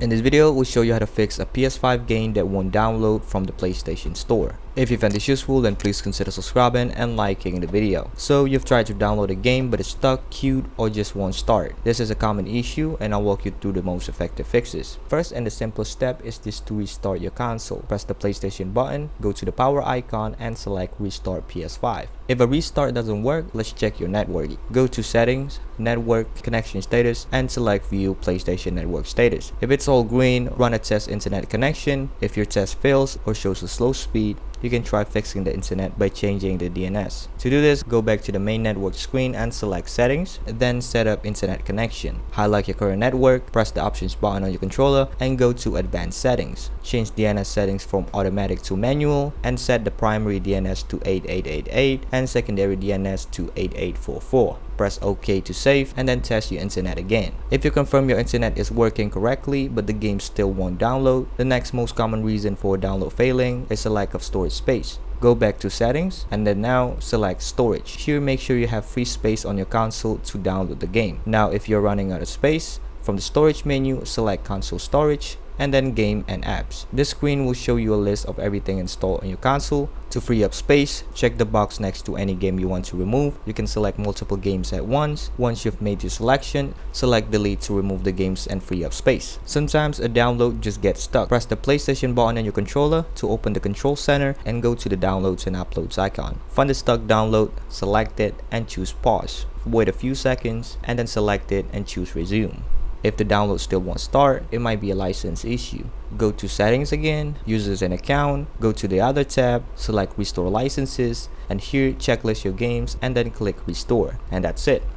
In this video, we'll show you how to fix a PS5 game that won't download from the PlayStation Store. If you found this useful, then please consider subscribing and liking the video. So you've tried to download a game but it's stuck, queued, or just won't start. This is a common issue and I'll walk you through the most effective fixes. First and the simplest step is just to restart your console. Press the PlayStation button, go to the power icon and select Restart PS5. If a restart doesn't work, let's check your network. Go to Settings, Network, Connection Status, and select View PlayStation Network Status. If it's all green, run a test internet connection. If your test fails or shows a slow speed, you can try fixing the internet by changing the DNS. To do this, go back to the main network screen and select Settings, then Set up Internet Connection. Highlight your current network, press the Options button on your controller, and go to Advanced Settings. Change DNS settings from automatic to manual, and set the primary DNS to 8888 and secondary DNS to 8844. Press OK to save and then test your internet again. If you confirm your internet is working correctly but the game still won't download, the next most common reason for download failing is a lack of storage space. Go back to Settings and then now select Storage. Here, make sure you have free space on your console to download the game. Now if you're running out of space, from the storage menu, select Console Storage and then Game and Apps. This screen will show you a list of everything installed on your console. To free up space, check the box next to any game you want to remove. You can select multiple games at once. Once you've made your selection, select Delete to remove the games and free up space. Sometimes a download just gets stuck. Press the PlayStation button on your controller to open the control center and go to the Downloads and Uploads icon. Find the stuck download, select it and choose Pause. Wait a few seconds and then select it and choose Resume. If the download still won't start, it might be a license issue. Go to Settings again, Users and Account, go to the other tab, select Restore Licenses, and here checklist your games and then click Restore. And that's it.